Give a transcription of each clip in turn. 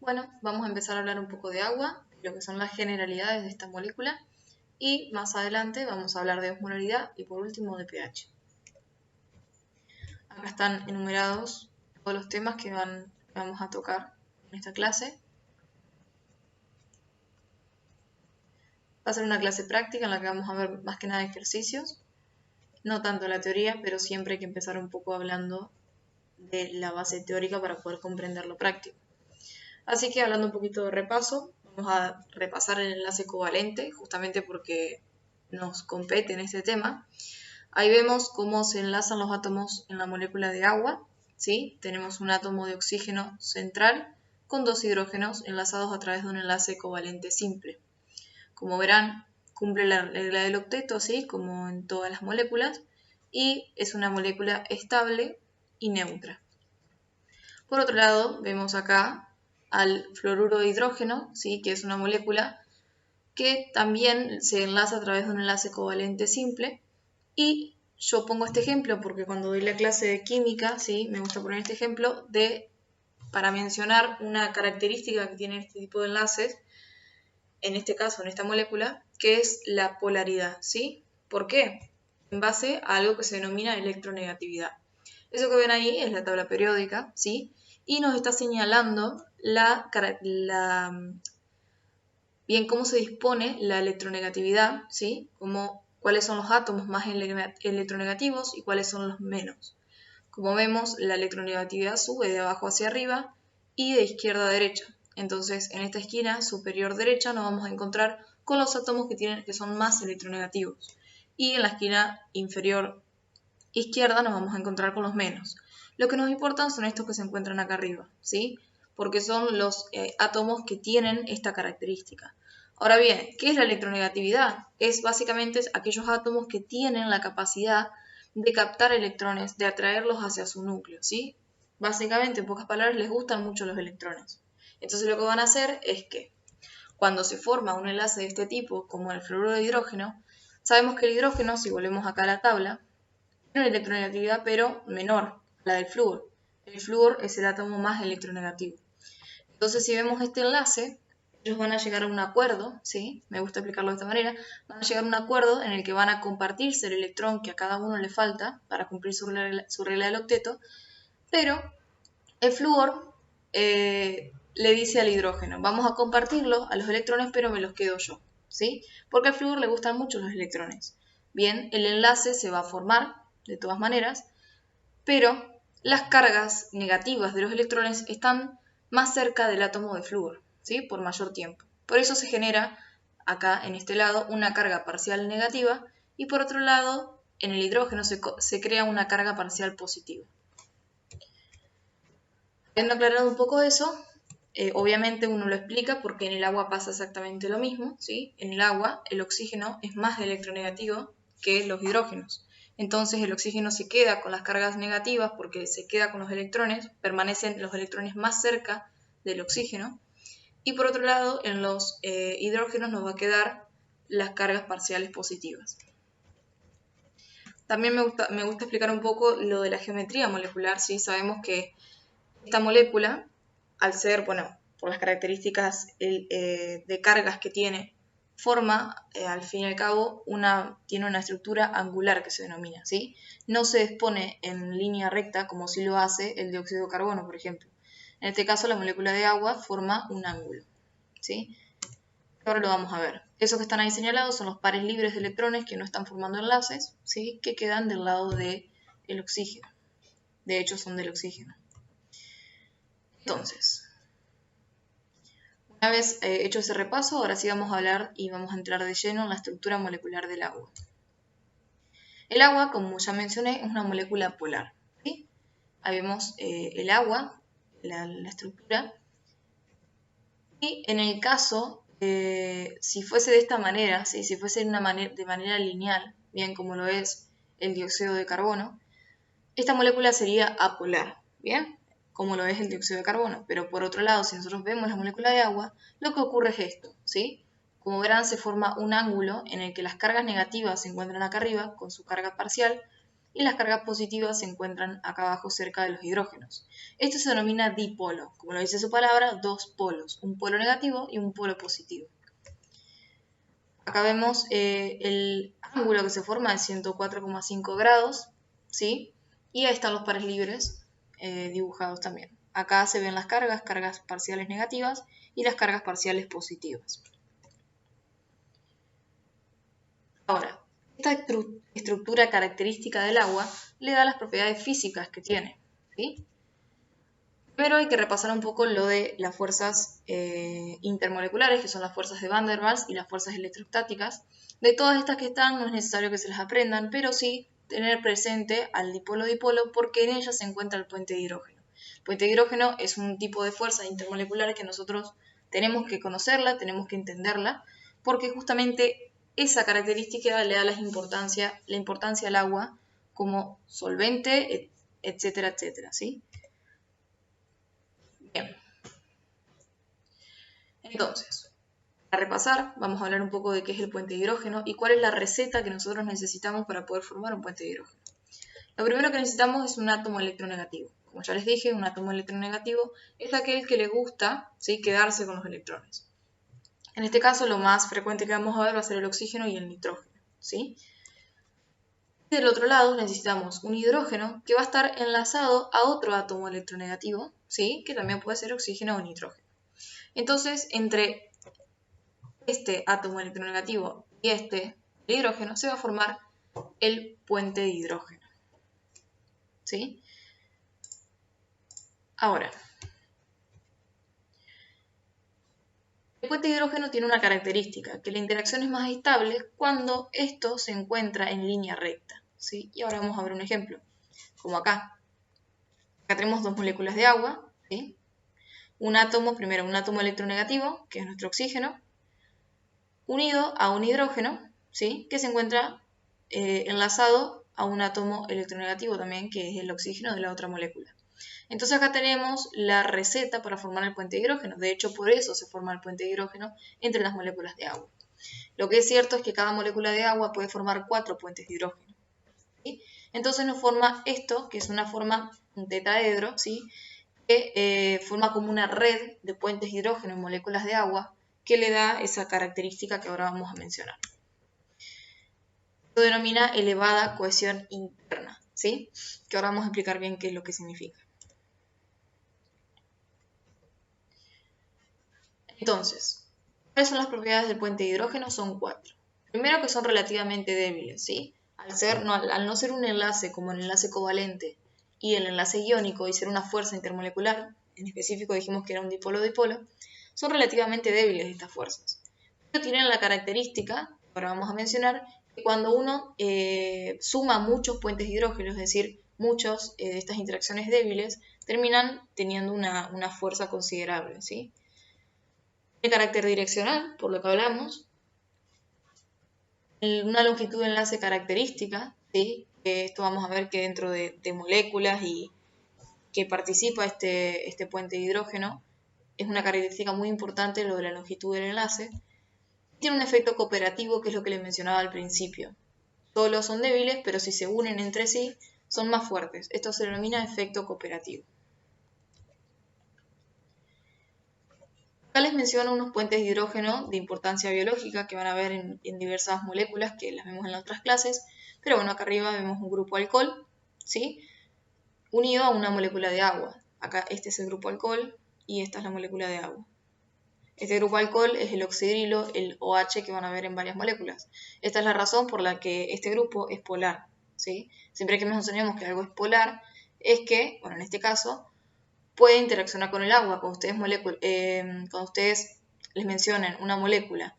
Bueno, vamos a empezar a hablar un poco de agua, de lo que son las generalidades de esta molécula y más adelante vamos a hablar de osmolaridad y por último de pH. Acá están enumerados todos los temas que vamos a tocar en esta clase. Va a ser una clase práctica en la que vamos a ver más que nada ejercicios, no tanto la teoría, pero siempre hay que empezar un poco hablando de la base teórica para poder comprender lo práctico. Así que hablando un poquito de repaso, vamos a repasar el enlace covalente, justamente porque nos compete en este tema. Ahí vemos cómo se enlazan los átomos en la molécula de agua, ¿sí? Tenemos un átomo de oxígeno central con dos hidrógenos enlazados a través de un enlace covalente simple. Como verán, cumple la regla del octeto, ¿sí? Como en todas las moléculas, y es una molécula estable y neutra. Por otro lado, vemos acá al fluoruro de hidrógeno, ¿sí? Que es una molécula que también se enlaza a través de un enlace covalente simple. Y yo pongo este ejemplo porque cuando doy la clase de química, ¿sí? Me gusta poner este ejemplo para mencionar una característica que tiene este tipo de enlaces, en este caso, en esta molécula, que es la polaridad, ¿sí? ¿Por qué? En base a algo que se denomina electronegatividad. Eso que ven ahí es la tabla periódica, ¿sí? Y nos está señalando bien cómo se dispone la electronegatividad, ¿sí? Cuáles son los átomos más electronegativos y cuáles son los menos. Como vemos, la electronegatividad sube de abajo hacia arriba y de izquierda a derecha. Entonces, en esta esquina superior derecha nos vamos a encontrar con los átomos que son más electronegativos. Y en la esquina inferior izquierda nos vamos a encontrar con los menos. Lo que nos importan son estos que se encuentran acá arriba, ¿sí? Porque son los átomos que tienen esta característica. Ahora bien, ¿qué es la electronegatividad? Es básicamente aquellos átomos que tienen la capacidad de captar electrones, de atraerlos hacia su núcleo, ¿sí? Básicamente, en pocas palabras, les gustan mucho los electrones. Entonces lo que van a hacer es que cuando se forma un enlace de este tipo, como el fluoruro de hidrógeno, sabemos que el hidrógeno, si volvemos acá a la tabla, tiene una electronegatividad pero menor a la del flúor. El flúor es el átomo más electronegativo. Entonces, si vemos este enlace, ellos van a llegar a un acuerdo, ¿sí? Me gusta explicarlo de esta manera, van a llegar a un acuerdo en el que van a compartirse el electrón que a cada uno le falta para cumplir su regla del octeto, pero el flúor le dice al hidrógeno, vamos a compartirlo a los electrones, pero me los quedo yo, ¿sí? Porque al flúor le gustan mucho los electrones. Bien, el enlace se va a formar de todas maneras, pero las cargas negativas de los electrones están más cerca del átomo de flúor, ¿sí? Por mayor tiempo. Por eso se genera acá en este lado una carga parcial negativa y por otro lado en el hidrógeno se crea una carga parcial positiva. Habiendo aclarado un poco eso, obviamente uno lo explica porque en el agua pasa exactamente lo mismo, ¿sí? En el agua el oxígeno es más electronegativo que los hidrógenos. Entonces el oxígeno se queda con las cargas negativas porque se queda con los electrones, permanecen los electrones más cerca del oxígeno. Y por otro lado, en los hidrógenos nos va a quedar las cargas parciales positivas. También me gusta explicar un poco lo de la geometría molecular, ¿sí? Sabemos que esta molécula, al ser, bueno, por las características de cargas que tiene, forma, al fin y al cabo, tiene una estructura angular que se denomina, ¿sí? No se dispone en línea recta como si lo hace el dióxido de carbono, por ejemplo. En este caso, la molécula de agua forma un ángulo, ¿sí? Ahora lo vamos a ver. Esos que están ahí señalados son los pares libres de electrones que no están formando enlaces, ¿sí? Que quedan del lado del oxígeno. De hecho, son del oxígeno. Entonces, una vez hecho ese repaso, ahora sí vamos a hablar y vamos a entrar de lleno en la estructura molecular del agua. El agua, como ya mencioné, es una molécula polar, ¿sí? Ahí vemos el agua, la estructura. Y en el caso, si fuese de esta manera, ¿sí? Si fuese de manera lineal, bien como lo es el dióxido de carbono, esta molécula sería apolar, ¿bien? Como lo es el dióxido de carbono. Pero por otro lado, si nosotros vemos la molécula de agua, lo que ocurre es esto, ¿sí? Como verán, se forma un ángulo en el que las cargas negativas se encuentran acá arriba con su carga parcial y las cargas positivas se encuentran acá abajo cerca de los hidrógenos. Esto se denomina dipolo, como lo dice su palabra, dos polos, un polo negativo y un polo positivo. Acá vemos el ángulo que se forma de 104,5 grados, ¿sí? Y ahí están los pares libres dibujados también. Acá se ven las cargas parciales negativas y las cargas parciales positivas. Ahora, esta estructura característica del agua le da las propiedades físicas que tiene, ¿sí? Primero hay que repasar un poco lo de las fuerzas intermoleculares, que son las fuerzas de Van der Waals y las fuerzas electrostáticas. De todas estas que están, no es necesario que se las aprendan, pero sí tener presente al dipolo-dipolo porque en ella se encuentra el puente de hidrógeno. El puente de hidrógeno es un tipo de fuerza intermolecular que nosotros tenemos que conocerla, tenemos que entenderla, porque justamente esa característica le da la importancia al agua como solvente, etcétera, etcétera, ¿sí? Bien. Entonces, para repasar, vamos a hablar un poco de qué es el puente de hidrógeno y cuál es la receta que nosotros necesitamos para poder formar un puente de hidrógeno. Lo primero que necesitamos es un átomo electronegativo. Como ya les dije, un átomo electronegativo es aquel que le gusta, ¿sí?, quedarse con los electrones. En este caso, lo más frecuente que vamos a ver va a ser el oxígeno y el nitrógeno, ¿sí? Y del otro lado necesitamos un hidrógeno que va a estar enlazado a otro átomo electronegativo, ¿sí?, que también puede ser oxígeno o nitrógeno. Entonces, entre este átomo electronegativo y el hidrógeno, se va a formar el puente de hidrógeno, ¿sí? Ahora, el puente de hidrógeno tiene una característica, que la interacción es más estable cuando esto se encuentra en línea recta, ¿sí? Y ahora vamos a ver un ejemplo, como acá. Acá tenemos dos moléculas de agua, ¿sí? Primero un átomo electronegativo, que es nuestro oxígeno, unido a un hidrógeno, ¿sí?, que se encuentra enlazado a un átomo electronegativo también, que es el oxígeno de la otra molécula. Entonces acá tenemos la receta para formar el puente de hidrógeno. De hecho, por eso se forma el puente de hidrógeno entre las moléculas de agua. Lo que es cierto es que cada molécula de agua puede formar 4 puentes de hidrógeno, ¿sí? Entonces nos forma esto, que es una forma, un tetraedro, ¿sí?, que forma como una red de puentes de hidrógeno en moléculas de agua que le da esa característica que ahora vamos a mencionar. Se denomina elevada cohesión interna, ¿sí?, que ahora vamos a explicar bien qué es lo que significa. Entonces, ¿cuáles son las propiedades del puente de hidrógeno? Son 4. Primero, que son relativamente débiles, ¿sí? Al no ser un enlace como el enlace covalente y el enlace iónico y ser una fuerza intermolecular, en específico dijimos que era un dipolo-dipolo, son relativamente débiles estas fuerzas. Pero tienen la característica, ahora vamos a mencionar, que cuando uno suma muchos puentes de hidrógeno, es decir, muchas de estas interacciones débiles, terminan teniendo una fuerza considerable, ¿sí? De carácter direccional, por lo que hablamos, una longitud de enlace característica, ¿sí? Esto vamos a ver que dentro de moléculas y que participa este puente de hidrógeno, es una característica muy importante lo de la longitud del enlace. Tiene un efecto cooperativo, que es lo que les mencionaba al principio. Todos son débiles, pero si se unen entre sí, son más fuertes. Esto se denomina efecto cooperativo. Acá les menciono unos puentes de hidrógeno de importancia biológica que van a ver en diversas moléculas que las vemos en las otras clases, pero bueno, acá arriba vemos un grupo alcohol, ¿sí?, unido a una molécula de agua. Acá este es el grupo alcohol y esta es la molécula de agua. Este grupo alcohol es el oxidrilo, el OH, que van a ver en varias moléculas. Esta es la razón por la que este grupo es polar, ¿sí? Siempre que mencionemos que algo es polar, es que, bueno, en este caso, puede interaccionar con el agua. Cuando ustedes les mencionen una molécula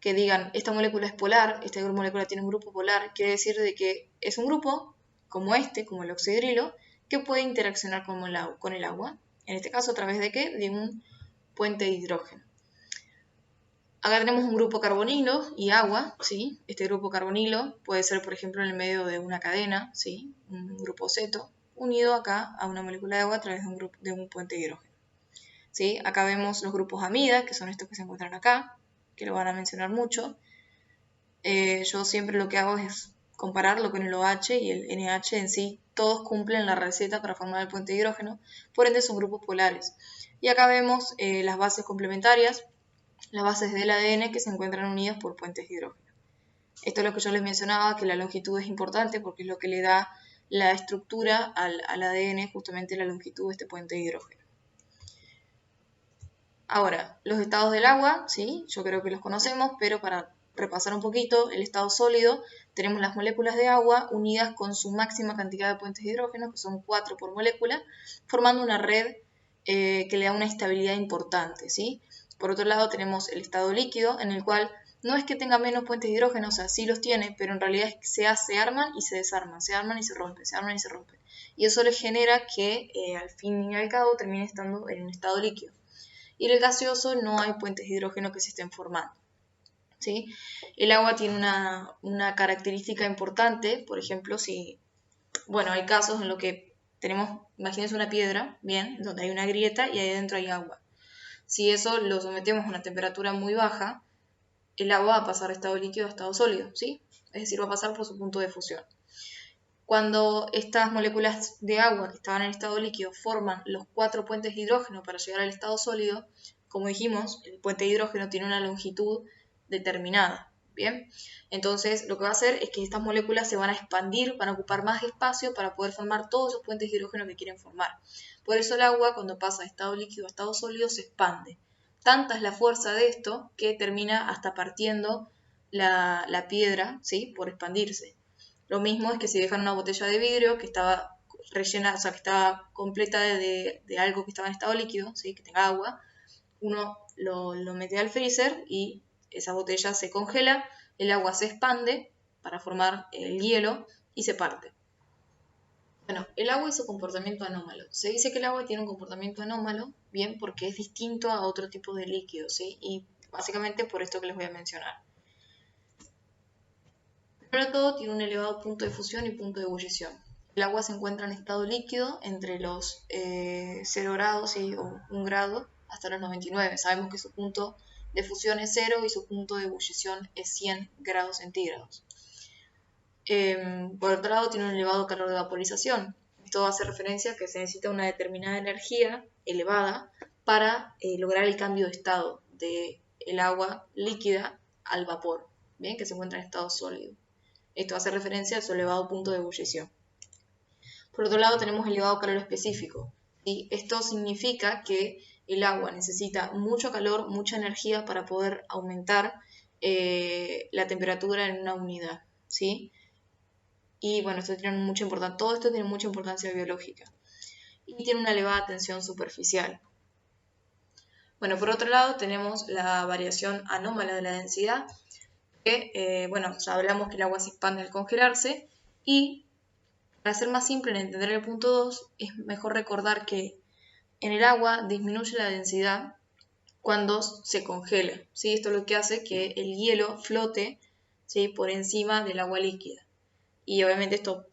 que digan, esta molécula es polar, esta molécula tiene un grupo polar, quiere decir de que es un grupo, como el oxidrilo, que puede interaccionar con el agua. En este caso, ¿a través de qué? De un puente de hidrógeno. Acá tenemos un grupo carbonilo y agua, ¿sí? Este grupo carbonilo puede ser, por ejemplo, en el medio de una cadena, ¿sí?, un grupo ceto, unido acá a una molécula de agua a través de un puente de hidrógeno, ¿sí? Acá vemos los grupos amida, que son estos que se encuentran acá, que lo van a mencionar mucho. Yo siempre lo que hago es compararlo con el OH y el NH en sí, todos cumplen la receta para formar el puente de hidrógeno, por ende son grupos polares. Y acá vemos las bases complementarias, las bases del ADN que se encuentran unidas por puentes de hidrógeno. Esto es lo que yo les mencionaba, que la longitud es importante porque es lo que le da la estructura al ADN, justamente la longitud de este puente de hidrógeno. Ahora, los estados del agua, ¿sí? Yo creo que los conocemos, pero para repasar un poquito, el estado sólido, tenemos las moléculas de agua unidas con su máxima cantidad de puentes de hidrógeno, que son 4 por molécula, formando una red que le da una estabilidad importante, ¿sí? Por otro lado, tenemos el estado líquido, en el cual no es que tenga menos puentes de hidrógeno, o sea, sí los tiene, pero en realidad se arman y se desarman, se arman y se rompen, se arman y se rompen. Y eso les genera que al fin y al cabo termine estando en un estado líquido. Y en el gaseoso no hay puentes de hidrógeno que se estén formando, ¿sí? El agua tiene una característica importante, por ejemplo, bueno, hay casos en los que tenemos, imagínense una piedra, bien, donde hay una grieta y ahí adentro hay agua. Si eso lo sometemos a una temperatura muy baja, el agua va a pasar de estado líquido a estado sólido, ¿sí? Es decir, va a pasar por su punto de fusión. Cuando estas moléculas de agua que estaban en estado líquido forman los 4 puentes de hidrógeno para llegar al estado sólido, como dijimos, el puente de hidrógeno tiene una longitud determinada, ¿bien? Entonces, lo que va a hacer es que estas moléculas se van a expandir, van a ocupar más espacio para poder formar todos esos puentes de hidrógeno que quieren formar. Por eso el agua, cuando pasa de estado líquido a estado sólido, se expande. Tanta es la fuerza de esto que termina hasta partiendo la piedra, ¿sí? Por expandirse. Lo mismo es que si dejan una botella de vidrio que estaba rellena, o sea, que estaba completa de algo que estaba en estado líquido, ¿sí? Que tenga agua, uno lo mete al freezer y esa botella se congela, el agua se expande para formar el hielo y se parte. Bueno, el agua y su comportamiento anómalo. Se dice que el agua tiene un comportamiento anómalo, bien, porque es distinto a otro tipo de líquidos, ¿sí? Y básicamente por esto que les voy a mencionar. Primero todo, tiene un elevado punto de fusión y punto de ebullición. El agua se encuentra en estado líquido entre los 0 grados o 1 grado hasta los 99. Sabemos que su punto de fusión es 0 y su punto de ebullición es 100 grados centígrados. Por otro lado, tiene un elevado calor de vaporización. Esto hace referencia a que se necesita una determinada energía elevada para lograr el cambio de estado del agua líquida al vapor, ¿bien? Que se encuentra en estado sólido. Esto hace referencia a su elevado punto de ebullición. Por otro lado, tenemos elevado calor específico. ¿Sí? Esto significa que el agua necesita mucho calor, mucha energía para poder aumentar la temperatura en una unidad, ¿sí? Y bueno, esto tiene mucha importancia, todo esto tiene mucha importancia biológica. Y tiene una elevada tensión superficial. Bueno, por otro lado tenemos la variación anómala de la densidad, que, bueno, ya hablamos que el agua se expande al congelarse, y para ser más simple en entender el punto 2, es mejor recordar que en el agua disminuye la densidad cuando se congela, ¿sí? Esto es lo que hace que el hielo flote, ¿sí? Por encima del agua líquida. Y obviamente esto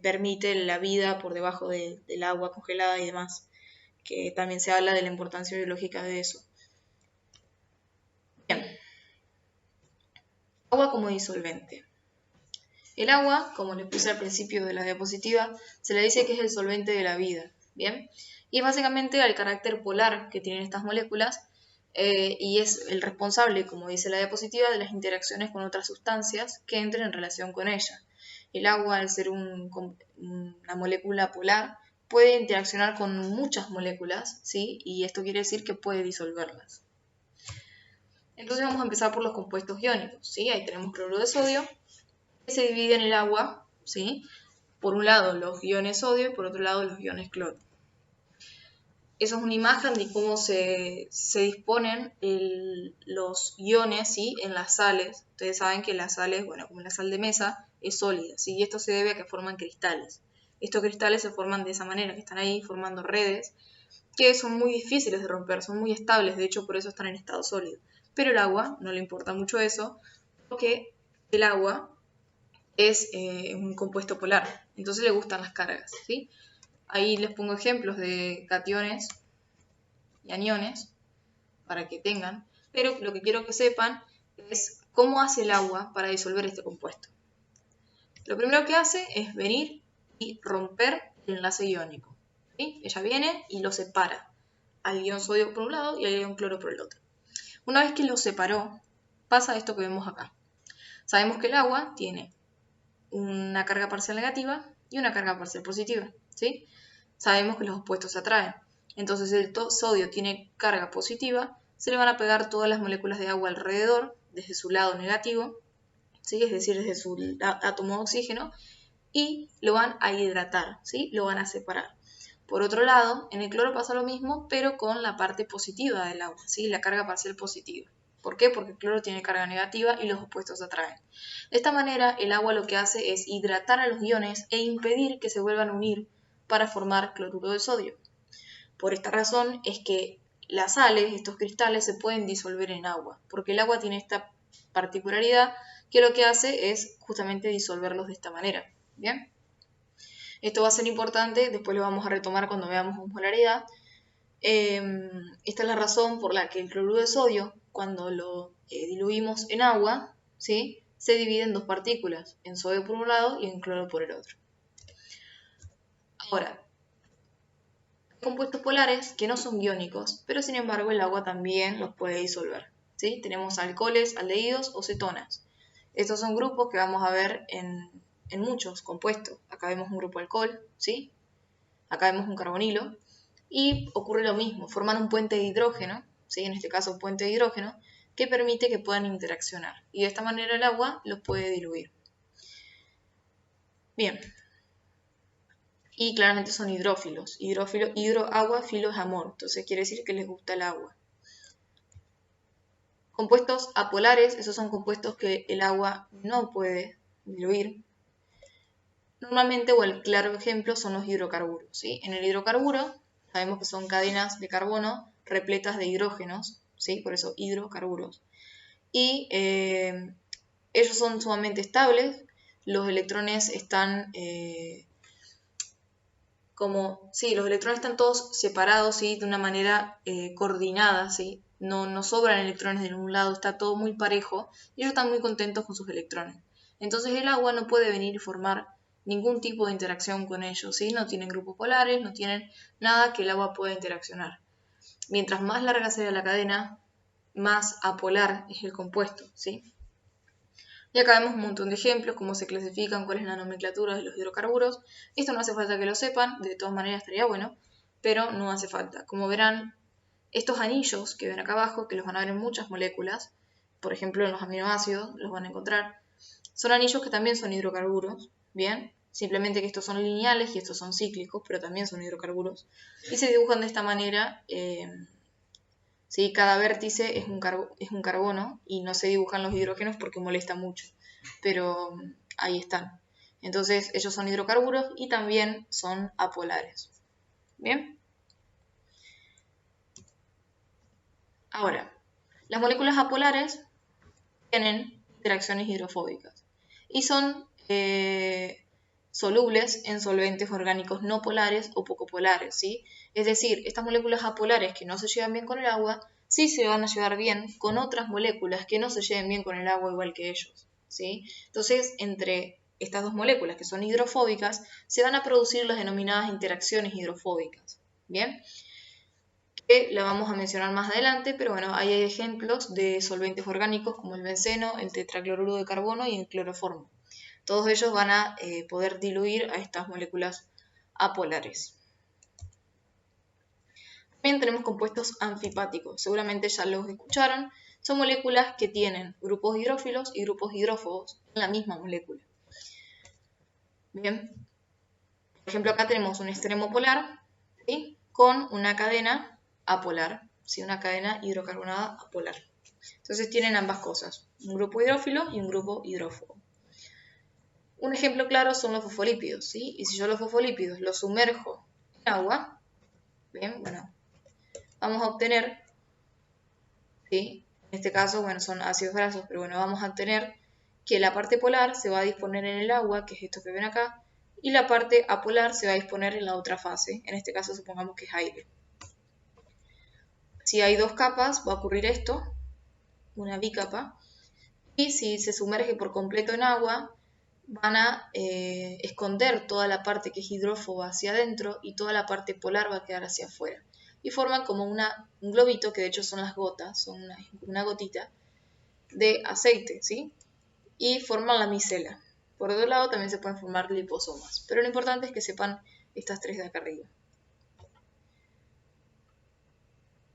permite la vida por debajo del agua congelada y demás, que también se habla de la importancia biológica de eso. Bien. Agua como disolvente. El agua, como les puse al principio de la diapositiva, se le dice que es el solvente de la vida, ¿bien? Y es básicamente el carácter polar que tienen estas moléculas y es el responsable, como dice la diapositiva, de las interacciones con otras sustancias que entren en relación con ella. El agua, al ser una molécula polar, puede interaccionar con muchas moléculas, ¿sí? Y esto quiere decir que puede disolverlas. Entonces vamos a empezar por los compuestos iónicos, ¿sí? Ahí tenemos cloruro de sodio, que se divide en el agua, ¿sí? Por un lado los iones sodio y por otro lado los iones cloro. Eso es una imagen de cómo se disponen los iones, ¿sí? En las sales. Ustedes saben que las sales, bueno, como la sal de mesa, es sólida, ¿sí? Y esto se debe a que forman cristales. Estos cristales se forman de esa manera, que están ahí formando redes, que son muy difíciles de romper, son muy estables, de hecho por eso están en estado sólido. Pero el agua no le importa mucho eso, porque el agua es un compuesto polar, entonces le gustan las cargas, ¿sí? Ahí les pongo ejemplos de cationes y aniones para que tengan, pero lo que quiero que sepan es cómo hace el agua para disolver este compuesto. Lo primero que hace es venir y romper el enlace iónico. ¿Sí? Ella viene y lo separa, al ion sodio por un lado y al ion cloro por el otro. Una vez que lo separó, pasa esto que vemos acá. Sabemos que el agua tiene una carga parcial negativa y una carga parcial positiva, ¿sí? Sabemos que los opuestos se atraen. Entonces, el sodio tiene carga positiva, se le van a pegar todas las moléculas de agua alrededor, desde su lado negativo, ¿sí? Es decir, desde su átomo de oxígeno, y lo van a hidratar, ¿sí? Lo van a separar. Por otro lado, en el cloro pasa lo mismo, pero con la parte positiva del agua, ¿sí? La carga parcial positiva. ¿Por qué? Porque el cloro tiene carga negativa y los opuestos se atraen. De esta manera, el agua lo que hace es hidratar a los iones e impedir que se vuelvan a unir para formar cloruro de sodio. Por esta razón es que las sales, estos cristales, se pueden disolver en agua, porque el agua tiene esta particularidad que lo que hace es justamente disolverlos de esta manera. ¿Bien? Esto va a ser importante, después lo vamos a retomar cuando veamos osmolaridad. Esta es la razón por la que el cloruro de sodio, cuando lo diluimos en agua, ¿sí? Se divide en dos partículas, en sodio por un lado y en cloro por el otro. Ahora, hay compuestos polares que no son iónicos, pero sin embargo el agua también los puede disolver, ¿sí? Tenemos alcoholes, aldehídos o cetonas. Estos son grupos que vamos a ver en muchos compuestos. Acá vemos un grupo alcohol, ¿sí? Acá vemos un carbonilo. Y ocurre lo mismo, forman un puente de hidrógeno, ¿sí? En este caso un puente de hidrógeno, que permite que puedan interaccionar. Y de esta manera el agua los puede diluir. Bien. Y claramente son hidrófilos. Agua, filo es amor. Entonces quiere decir que les gusta el agua. Compuestos apolares, esos son compuestos que el agua no puede diluir. Normalmente, o el claro ejemplo, son los hidrocarburos, ¿sí? En el hidrocarburo sabemos que son cadenas de carbono repletas de hidrógenos, ¿sí? Por eso hidrocarburos. Y ellos son sumamente estables, los electrones están los electrones están todos separados, ¿sí? De una manera coordinada, ¿sí? No sobran electrones de ningún lado, está todo muy parejo y ellos están muy contentos con sus electrones. Entonces el agua no puede venir y formar ningún tipo de interacción con ellos, ¿sí? No tienen grupos polares, no tienen nada que el agua pueda interaccionar. Mientras más larga sea la cadena, más apolar es el compuesto, ¿sí? Y acá vemos un montón de ejemplos, cómo se clasifican, cuál es la nomenclatura de los hidrocarburos. Esto no hace falta que lo sepan, de todas maneras estaría bueno, pero no hace falta. Como verán, estos anillos que ven acá abajo, que los van a ver en muchas moléculas, por ejemplo en los aminoácidos los van a encontrar, son anillos que también son hidrocarburos, ¿bien? Simplemente que estos son lineales y estos son cíclicos, pero también son hidrocarburos. Y se dibujan de esta manera, ¿sí? Cada vértice es un carbono y no se dibujan los hidrógenos porque molesta mucho, pero ahí están. Entonces ellos son hidrocarburos y también son apolares. ¿Bien? Ahora, las moléculas apolares tienen interacciones hidrofóbicas y son solubles en solventes orgánicos no polares o poco polares, ¿sí? Es decir, estas moléculas apolares que no se llevan bien con el agua, sí se van a llevar bien con otras moléculas que no se lleven bien con el agua igual que ellos, ¿sí? Entonces, entre estas dos moléculas que son hidrofóbicas, se van a producir las denominadas interacciones hidrofóbicas, ¿bien? Que la vamos a mencionar más adelante, pero bueno, ahí hay ejemplos de solventes orgánicos como el benceno, el tetracloruro de carbono y el cloroformo. Todos ellos van a poder diluir a estas moléculas apolares. También tenemos compuestos anfipáticos, seguramente ya los escucharon, son moléculas que tienen grupos hidrófilos y grupos hidrófobos en la misma molécula. Bien, por ejemplo acá tenemos un extremo polar, ¿sí? Con una cadena apolar, ¿sí? Una cadena hidrocarbonada apolar. Entonces tienen ambas cosas, un grupo hidrófilo y un grupo hidrófobo. Un ejemplo claro son los fosfolípidos, ¿sí? Y si yo los fosfolípidos los sumerjo en agua, bien, bueno, vamos a obtener, ¿sí? En este caso, bueno, son ácidos grasos, pero bueno, vamos a obtener que la parte polar se va a disponer en el agua, que es esto que ven acá, y la parte apolar se va a disponer en la otra fase, en este caso supongamos que es aire. Si hay dos capas, va a ocurrir esto, una bicapa, y si se sumerge por completo en agua, van a esconder toda la parte que es hidrófoba hacia adentro y toda la parte polar va a quedar hacia afuera. Y forman como un globito, que de hecho son las gotas, son una gotita de aceite, ¿sí? Y forman la micela. Por otro lado también se pueden formar liposomas, pero lo importante es que sepan estas tres de acá arriba.